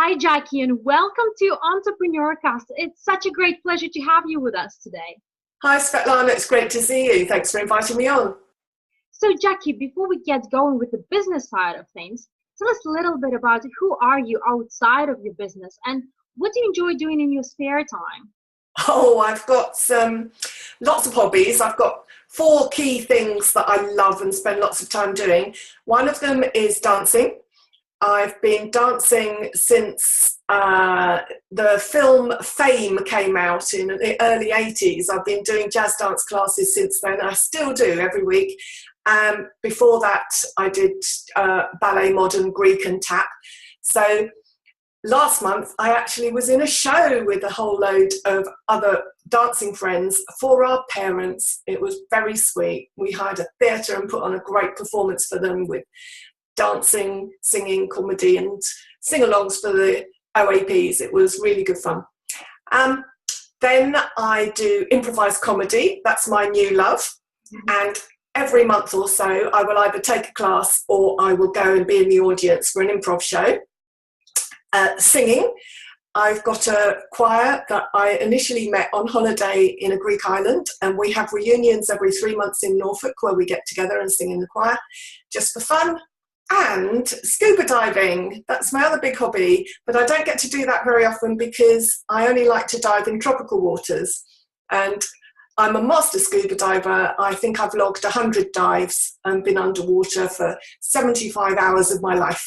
Hi, Jackie, and welcome to Entrepreneurcast. It's such a great pleasure to have you with us today. Hi, Svietlana. It's great to see you. Thanks for inviting me on. So, Jackie, before we get going with the business side of things, tell us a little bit about who are you outside of your business and what do you enjoy doing in your spare time? Oh, I've got lots of hobbies. I've got 4 key things that I love and spend lots of time doing. One of them is dancing. I've been dancing since the film Fame came out in the early 80s. I've been doing jazz dance classes since then. I still do every week. Before that, I did ballet, modern, Greek and tap. So last month, I actually was in a show with a whole load of other dancing friends for our parents. It was very sweet. We hired a theatre and put on a great performance for them with dancing, singing, comedy and sing-alongs for the OAPs. It was really good fun. Then I do improvised comedy. That's my new love. And every month or so, I will either take a class or I will go and be in the audience for an improv show. Singing. I've got a choir that I initially met on holiday in a Greek island, and we have reunions every 3 months in Norfolk where we get together and sing in the choir just for fun. And scuba diving, that's my other big hobby, but I don't get to do that very often because I only like to dive in tropical waters. And I'm a master scuba diver. I think I've logged 100 dives and been underwater for 75 hours of my life.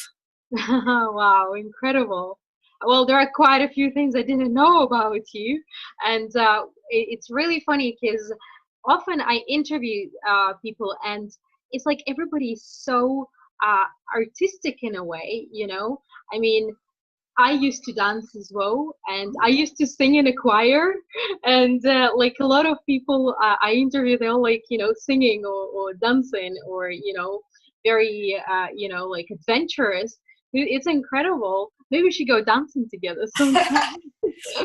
Wow, incredible. Well, there are quite a few things I didn't know about you. And it's really funny because often I interview people and it's like everybody is so artistic in a way, you know. I mean, I used to dance as well, and I used to sing in a choir, and like a lot of people I interview, they're like, you know, singing or dancing or, you know, very, you know, like adventurous. It's incredible. Maybe we should go dancing together sometime.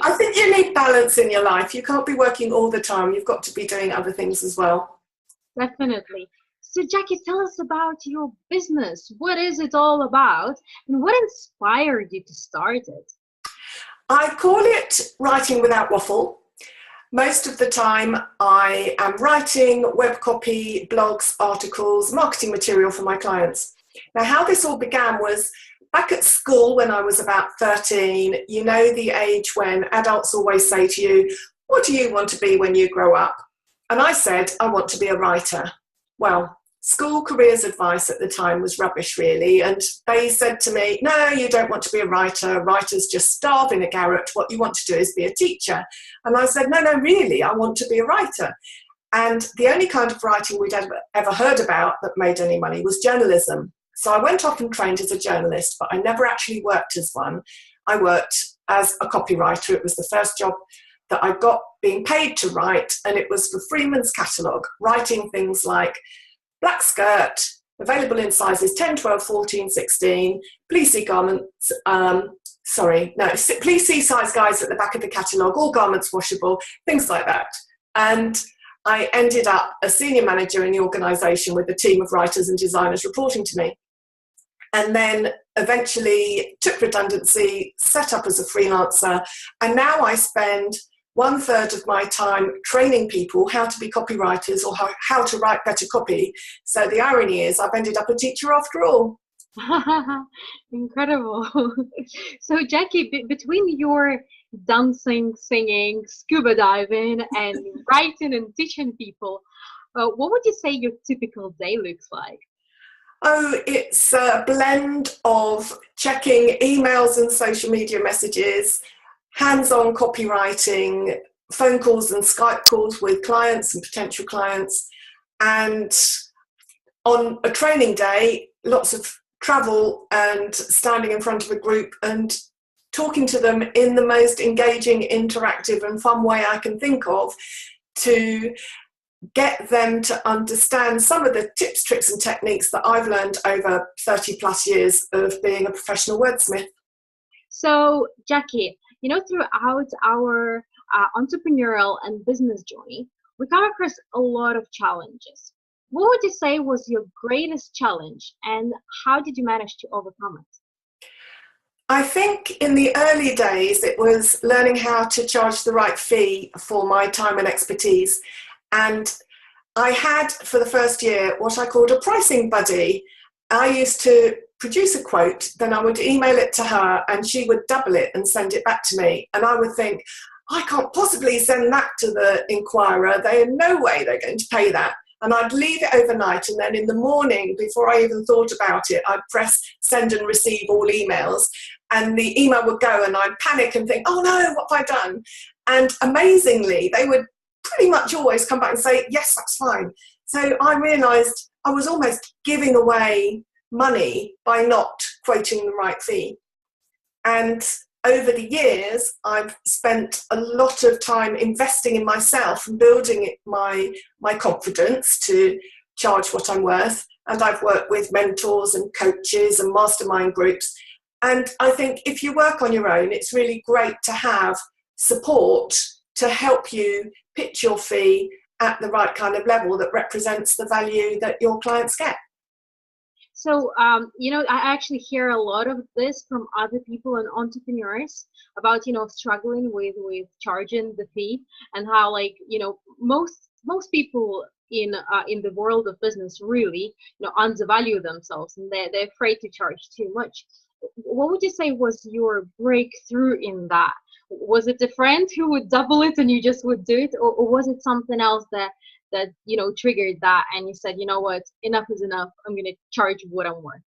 I think you need balance in your life. You can't be working all the time. You've got to be doing other things as well. Definitely. So, Jackie, tell us about your business. What is it all about? And what inspired you to start it? I call it Writing Without Waffle. Most of the time I am writing web copy, blogs, articles, marketing material for my clients. Now, how this all began was back at school when I was about 13. You know, the age when adults always say to you, what do you want to be when you grow up? And I said, I want to be a writer. Well, school careers advice at the time was rubbish, really. And they said to me, no, you don't want to be a writer. Writers just starve in a garret. What you want to do is be a teacher. And I said, no, really, I want to be a writer. And the only kind of writing we'd ever heard about that made any money was journalism. So I went off and trained as a journalist, but I never actually worked as one. I worked as a copywriter. It was the first job that I got being paid to write, and it was for Freeman's catalogue, writing things like black skirt, available in sizes 10, 12, 14, 16, please see garments, please see size guides at the back of the catalogue, all garments washable, things like that. And I ended up a senior manager in the organisation with a team of writers and designers reporting to me. And then eventually took redundancy, set up as a freelancer, and now I spend 1/3 of my time training people how to be copywriters or how to write better copy. So the irony is I've ended up a teacher after all. Incredible. So, Jackie, between your dancing, singing, scuba diving, and writing and teaching people, what would you say your typical day looks like? Oh, it's a blend of checking emails and social media messages, hands-on copywriting, phone calls and Skype calls with clients and potential clients. And on a training day, lots of travel and standing in front of a group and talking to them in the most engaging, interactive and fun way I can think of to get them to understand some of the tips, tricks and techniques that I've learned over 30 plus years of being a professional wordsmith. So, Jackie, you know, throughout our entrepreneurial and business journey, we come across a lot of challenges. What would you say was your greatest challenge and how did you manage to overcome it? I think in the early days it was learning how to charge the right fee for my time and expertise. And I had, for the first year, what I called a pricing buddy. I used to produce a quote, then I would email it to her and she would double it and send it back to me. And I would think, I can't possibly send that to the Inquirer. They in no way they're going to pay that. And I'd leave it overnight, and then in the morning, before I even thought about it, I'd press send and receive all emails, and the email would go and I'd panic and think, oh no, what have I done? And amazingly, they would pretty much always come back and say, yes, that's fine. So I realised I was almost giving away money by not quoting the right fee. And over the years, I've spent a lot of time investing in myself and building my confidence to charge what I'm worth. And I've worked with mentors and coaches and mastermind groups. And I think if you work on your own, it's really great to have support to help you pitch your fee at the right kind of level that represents the value that your clients get. So, I actually hear a lot of this from other people and entrepreneurs about, struggling with charging the fee, and how, most people in the world of business really, undervalue themselves, and they're afraid to charge too much. What would you say was your breakthrough in that? Was it a friend who would double it and you just would do it, or was it something else that triggered that and you said, you know what, enough is enough, I'm going to charge what I'm worth?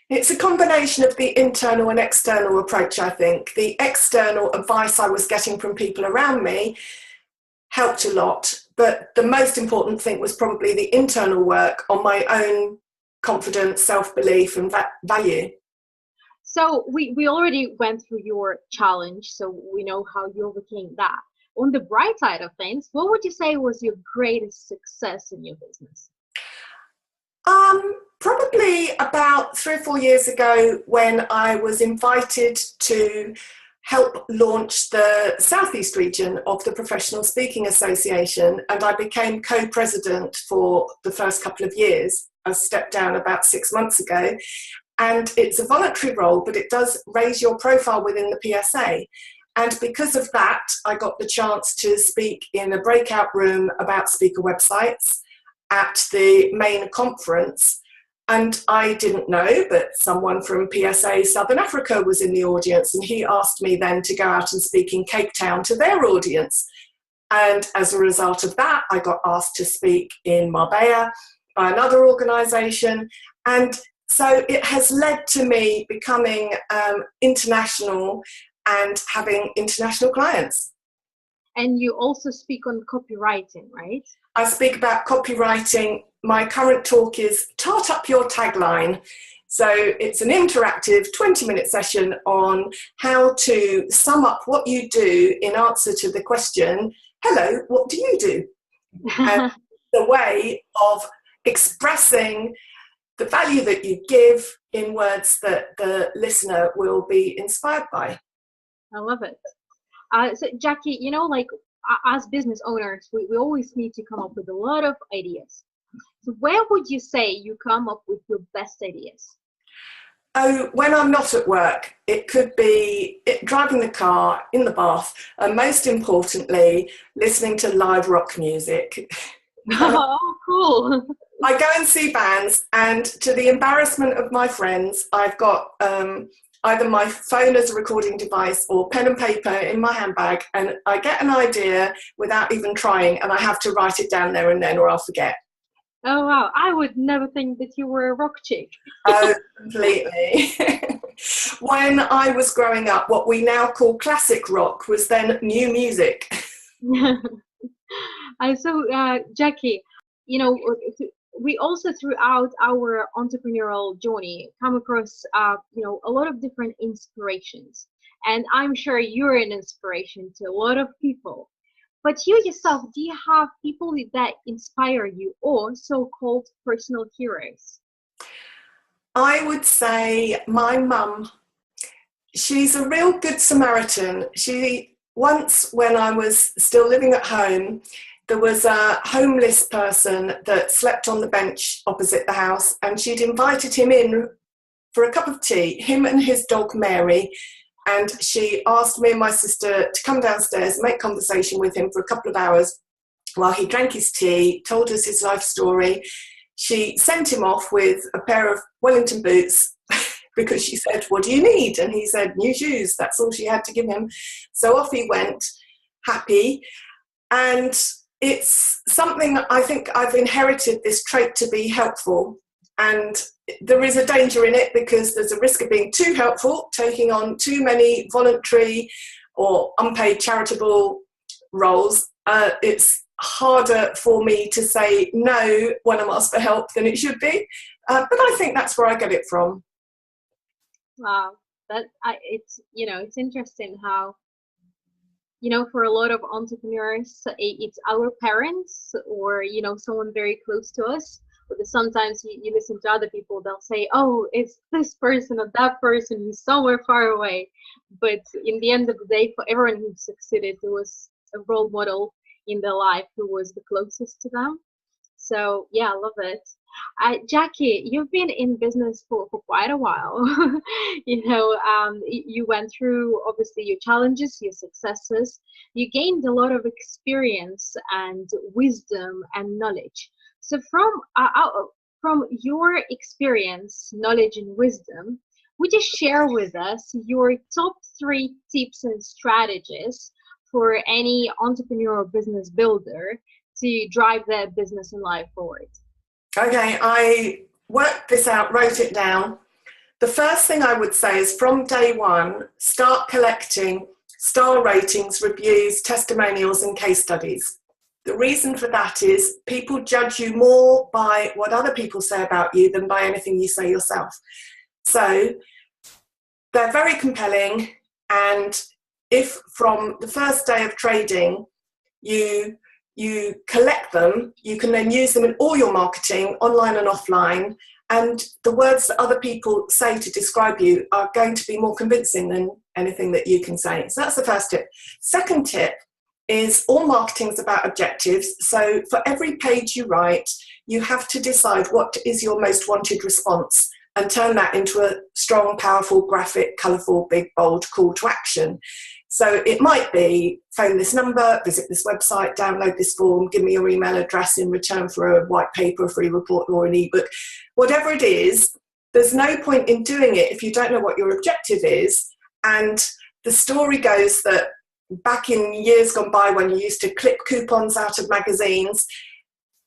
It's a combination of the internal and external approach, I think. The external advice I was getting from people around me helped a lot, but the most important thing was probably the internal work on my own confidence, self-belief and value. So we already went through your challenge, so we know how you overcame that. On the bright side of things, what would you say was your greatest success in your business? Probably about 3 or 4 years ago, when I was invited to help launch the Southeast region of the Professional Speaking Association, and I became co-president for the first couple of years. I stepped down about 6 months ago, and it's a voluntary role, but it does raise your profile within the PSA. And because of that, I got the chance to speak in a breakout room about speaker websites at the main conference. And I didn't know, but someone from PSA Southern Africa was in the audience, and he asked me then to go out and speak in Cape Town to their audience. And as a result of that, I got asked to speak in Marbella by another organisation. And so it has led to me becoming international and having international clients. And you also speak on copywriting, right? I speak about copywriting. My current talk is Tart Up Your Tagline. So it's an interactive 20-minute session on how to sum up what you do in answer to the question, hello, what do you do? And the way of expressing the value that you give in words that the listener will be inspired by. I love it. So Jackie, as business owners, we always need to come up with a lot of ideas. So where would you say you come up with your best ideas? Oh, when I'm not at work, it could be driving the car, in the bath, and most importantly, listening to live rock music. Oh, cool. I go and see bands, and to the embarrassment of my friends, I've got either my phone as a recording device or pen and paper in my handbag, and I get an idea without even trying, and I have to write it down there and then, or I'll forget. Oh, wow. I would never think that you were a rock chick. Oh, completely. When I was growing up, what we now call classic rock was then new music. So, Jackie, we also throughout our entrepreneurial journey come across, a lot of different inspirations. And I'm sure you're an inspiration to a lot of people. But you yourself, do you have people that inspire you, or so-called personal heroes? I would say my mum. She's a real good Samaritan. Once, when I was still living at home, there was a homeless person that slept on the bench opposite the house, and she'd invited him in for a cup of tea, him and his dog Mary, and she asked me and my sister to come downstairs and make conversation with him for a couple of hours while he drank his tea, told us his life story. She sent him off with a pair of Wellington boots because she said, what do you need? And he said, new shoes. That's all she had to give him. So off he went, happy. And it's something I think I've inherited, this trait to be helpful. And there is a danger in it because there's a risk of being too helpful, taking on too many voluntary or unpaid charitable roles. It's harder for me to say no when I'm asked for help than it should be. But I think that's where I get it from. Wow, it's interesting how, for a lot of entrepreneurs, it's our parents or, someone very close to us. But sometimes you listen to other people, they'll say, oh, it's this person or that person who's somewhere far away. But in the end of the day, for everyone who succeeded, there was a role model in their life who was the closest to them. So yeah, I love it. Jackie, you've been in business for quite a while. You went through obviously your challenges, your successes. You gained a lot of experience and wisdom and knowledge. So from your experience, knowledge, and wisdom, would you share with us your top 3 tips and strategies for any entrepreneur or business builder to drive their business and life forward? Okay, I worked this out, wrote it down. The first thing I would say is from day one, start collecting star ratings, reviews, testimonials, and case studies. The reason for that is people judge you more by what other people say about you than by anything you say yourself. So they're very compelling, and if from the first day of trading you collect them, you can then use them in all your marketing, online and offline, and the words that other people say to describe you are going to be more convincing than anything that you can say. So that's the first tip. Second tip is all marketing is about objectives. So for every page you write, you have to decide what is your most wanted response and turn that into a strong, powerful, graphic, colourful, big, bold call to action. So it might be phone this number, visit this website, download this form, give me your email address in return for a white paper, a free report or an ebook. Whatever it is, there's no point in doing it if you don't know what your objective is. And the story goes that back in years gone by when you used to clip coupons out of magazines,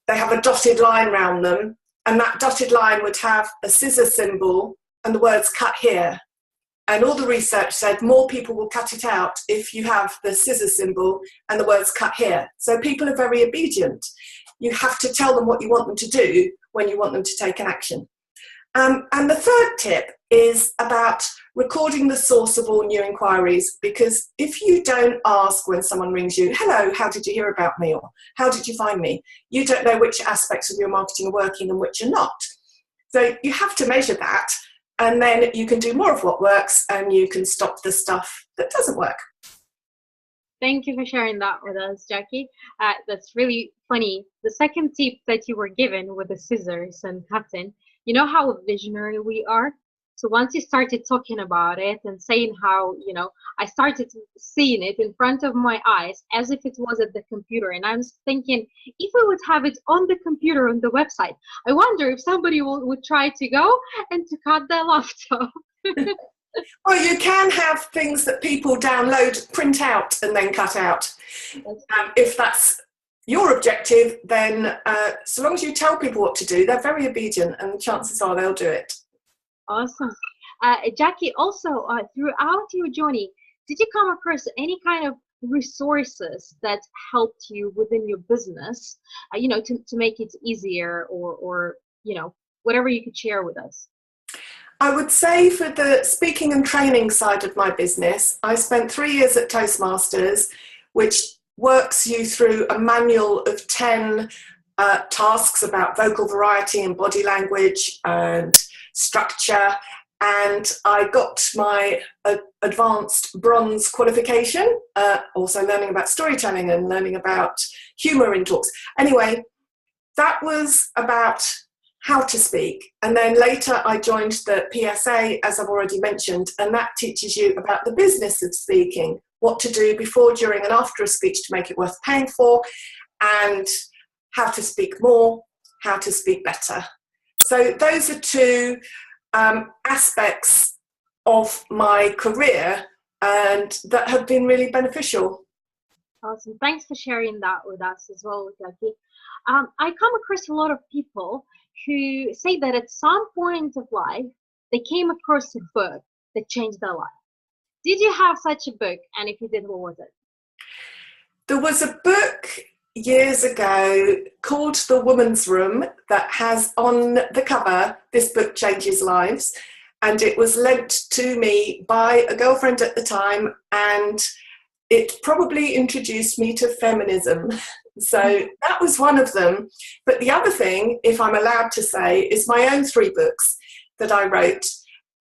they have a dotted line around them, and that dotted line would have a scissor symbol and the words cut here. And all the research said more people will cut it out if you have the scissor symbol and the words cut here. So people are very obedient. You have to tell them what you want them to do when you want them to take an action. And the third tip is about recording the source of all new inquiries, because if you don't ask when someone rings you, hello, how did you hear about me? Or how did you find me? You don't know which aspects of your marketing are working and which are not. So you have to measure that, and then you can do more of what works and you can stop the stuff that doesn't work. Thank you for sharing that with us, Jackie. That's really funny. The second tip that you were given with the scissors and cutting, you know how visionary we are? So once you started talking about it and saying how, I started seeing it in front of my eyes as if it was at the computer. And I was thinking, if we would have it on the computer, on the website, I wonder if somebody would try to go and to cut their laptop. Well, you can have things that people download, print out, and then cut out. If that's your objective, then so long as you tell people what to do, they're very obedient, and chances are they'll do it. Awesome. Jackie, also, throughout your journey, did you come across any kind of resources that helped you within your business, to make it easier or whatever you could share with us? I would say for the speaking and training side of my business, I spent 3 years at Toastmasters, which works you through a manual of 10 tasks about vocal variety and body language and structure. And I got my advanced bronze qualification, also learning about storytelling and learning about humour in talks. Anyway, that was about how to speak. And then later I joined the PSA, as I've already mentioned, and that teaches you about the business of speaking, what to do before, during and after a speech to make it worth paying for, and how to speak more, how to speak better. So those are two aspects of my career and that have been really beneficial. Awesome. Thanks for sharing that with us as well, Jackie. I come across a lot of people who say that at some point of life, they came across a book that changed their life. Did you have such a book? And if you did, what was it? There was a book years ago called The Woman's Room that has on the cover, "This book changes lives." And it was lent to me by a girlfriend at the time, and it probably introduced me to feminism. So that was one of them. But the other thing, if I'm allowed to say, is my own 3 books that I wrote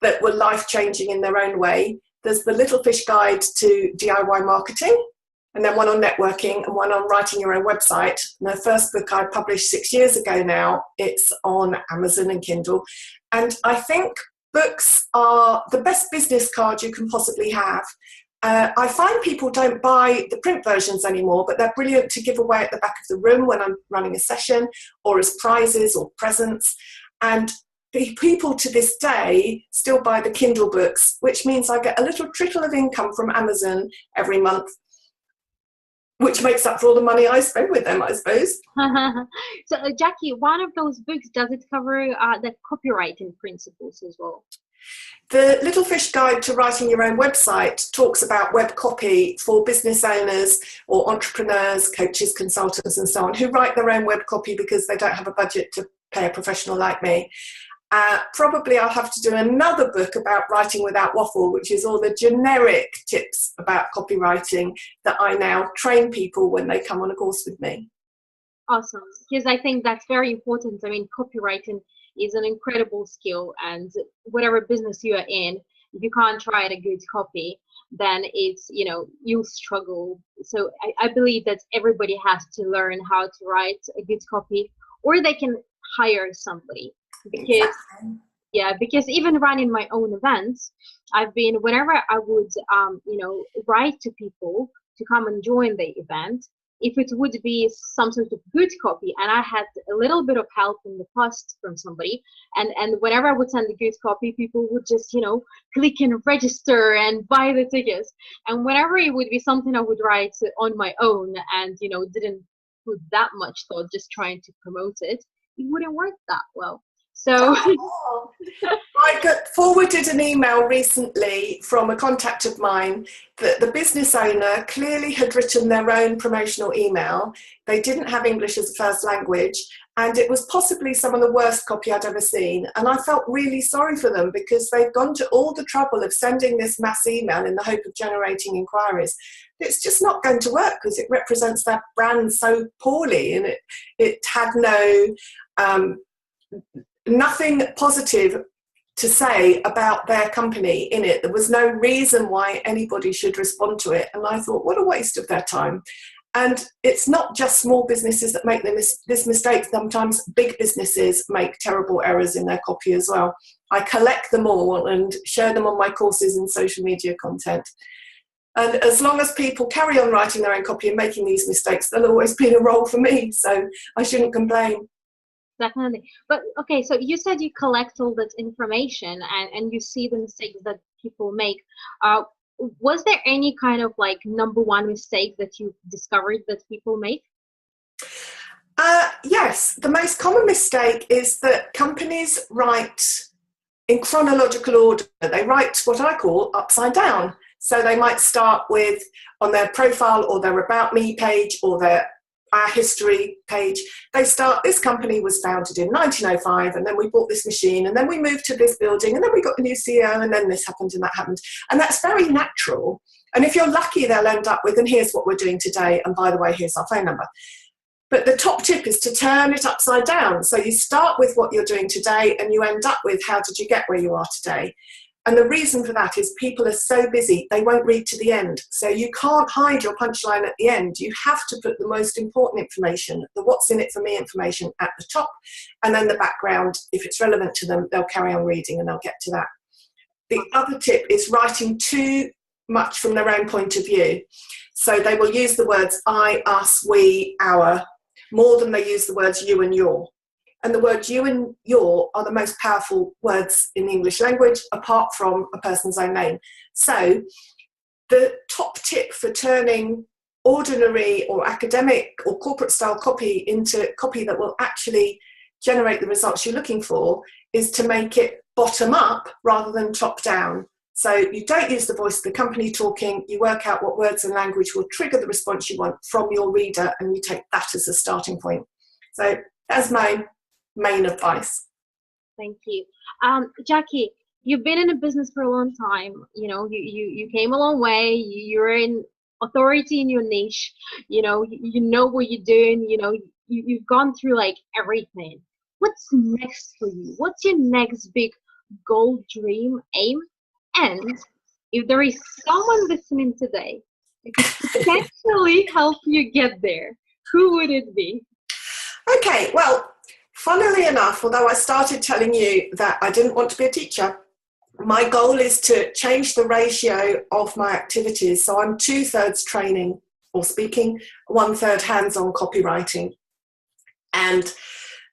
that were life-changing in their own way. There's The Little Fish Guide to DIY Marketing, and then one on networking and one on writing your own website. And the first book I published 6 years ago now, it's on Amazon and Kindle. And I think books are the best business card you can possibly have. I find people don't buy the print versions anymore, but they're brilliant to give away at the back of the room when I'm running a session, or as prizes or presents. And people to this day still buy the Kindle books, which means I get a little trickle of income from Amazon every month, which makes up for all the money I spend with them, I suppose. So, Jackie, one of those books, does it cover the copywriting principles as well? The Little Fish Guide to Writing Your Own Website talks about web copy for business owners or entrepreneurs, coaches, consultants, and so on, who write their own web copy because they don't have a budget to pay a professional like me. Probably I'll have to do another book about writing without Waffle, which is all the generic tips about copywriting that I now train people when they come on a course with me. Awesome, because I think that's very important. I mean, copywriting is an incredible skill, and whatever business you are in, if you can't write a good copy, then it's, you'll struggle. So I believe that everybody has to learn how to write a good copy, or they can hire somebody. Because because even running my own events, I've been, whenever I would write to people to come and join the event, if it would be some sort of good copy, and I had a little bit of help in the past from somebody, and whenever I would send a good copy, people would just click and register and buy the tickets. And whenever it would be something I would write on my own and didn't put that much thought, just trying to promote it, it wouldn't work that well. So I got forwarded an email recently from a contact of mine that the business owner clearly had written their own promotional email. They didn't have English as a first language, and it was possibly some of the worst copy I'd ever seen. And I felt really sorry for them, because they've gone to all the trouble of sending this mass email in the hope of generating inquiries. It's just not going to work, because it represents their brand so poorly, and it had nothing positive to say about their company in it. There was no reason why anybody should respond to it. And I thought, what a waste of their time. And it's not just small businesses that make this mistake. Sometimes big businesses make terrible errors in their copy as well. I collect them all and share them on my courses and social media content. And as long as people carry on writing their own copy and making these mistakes, there'll always be a role for me. So I shouldn't complain. Definitely. But okay, so you said you collect all that information and you see the mistakes that people make. Was there any kind of number one mistake that you discovered that people make? Yes. The most common mistake is that companies write in chronological order. They write what I call upside down. So they might start with, on their profile or their About Me page or their Our History page, they start, this company was founded in 1905, and then we bought this machine, and then we moved to this building, and then we got a new CEO, and then this happened and that happened. And that's very natural. And if you're lucky, they'll end up with, and here's what we're doing today, and by the way, here's our phone number. But the top tip is to turn it upside down. So you start with what you're doing today, and you end up with, how did you get where you are today? And the reason for that is people are so busy, they won't read to the end. So you can't hide your punchline at the end. You have to put the most important information, the what's in it for me information, at the top, and then the background, if it's relevant to them, they'll carry on reading and they'll get to that. The other tip is writing too much from their own point of view. So they will use the words I, us, we, our, more than they use the words you and your. And the words you and your are the most powerful words in the English language, apart from a person's own name. So the top tip for turning ordinary or academic or corporate style copy into copy that will actually generate the results you're looking for is to make it bottom up rather than top down. So you don't use the voice of the company talking, you work out what words and language will trigger the response you want from your reader, and you take that as a starting point. So that's my main advice. Thank you. Jackie, you've been in a business for a long time. You know, you came a long way. You're in authority in your niche. You know what you're doing. You know, you've gone through like everything. What's next for you? What's your next big goal, dream, aim? And if there is someone listening today who could potentially help you get there, who would it be? Okay, well, funnily enough, although I started telling you that I didn't want to be a teacher, my goal is to change the ratio of my activities. So I'm 2/3 training or speaking, 1/3 hands-on copywriting. And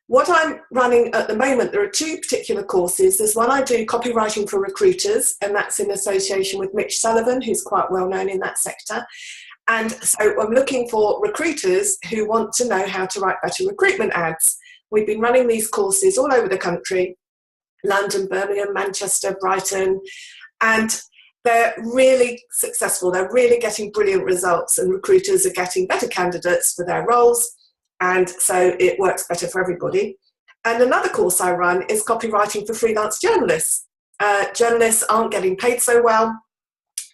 what I'm running at the moment, there are 2 particular courses. There's one I do, Copywriting for Recruiters, and that's in association with Mitch Sullivan, who's quite well known in that sector. And so I'm looking for recruiters who want to know how to write better recruitment ads. We've been running these courses all over the country, London, Birmingham, Manchester, Brighton, and they're really successful. They're really getting brilliant results, and recruiters are getting better candidates for their roles. And so it works better for everybody. And another course I run is Copywriting for Freelance Journalists. Journalists aren't getting paid so well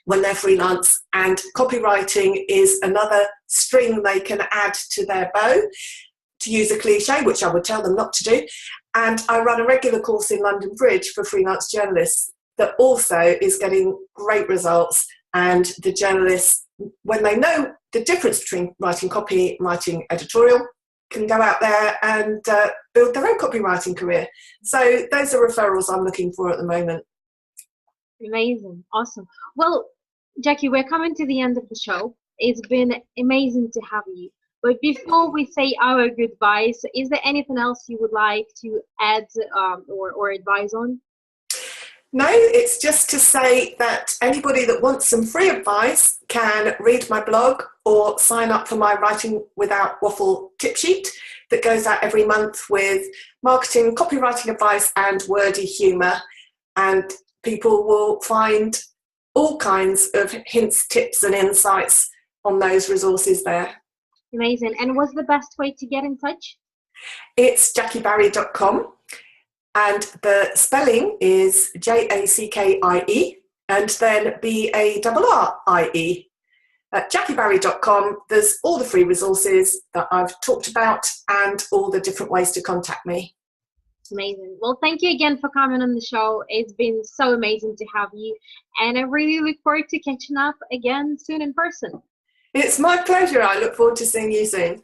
when they're freelance, and copywriting is another string they can add to their bow, to use a cliche, which I would tell them not to do. And I run a regular course in London Bridge for freelance journalists that also is getting great results. And the journalists, when they know the difference between writing copy and writing editorial, can go out there and build their own copywriting career. So those are referrals I'm looking for at the moment. Amazing. Awesome. Well, Jackie, we're coming to the end of the show. It's been amazing to have you. But before we say our goodbyes, is there anything else you would like to add or advise on? No, it's just to say that anybody that wants some free advice can read my blog or sign up for my Writing Without Waffle tip sheet that goes out every month with marketing, copywriting advice and wordy humour. And people will find all kinds of hints, tips and insights on those resources there. Amazing. And what's the best way to get in touch? It's jackiebarrie.com. And the spelling is JACKIE and then BARRIE. At jackiebarrie.com, there's all the free resources that I've talked about and all the different ways to contact me. Amazing. Well, thank you again for coming on the show. It's been so amazing to have you. And I really look forward to catching up again soon in person. It's my pleasure. I look forward to seeing you soon.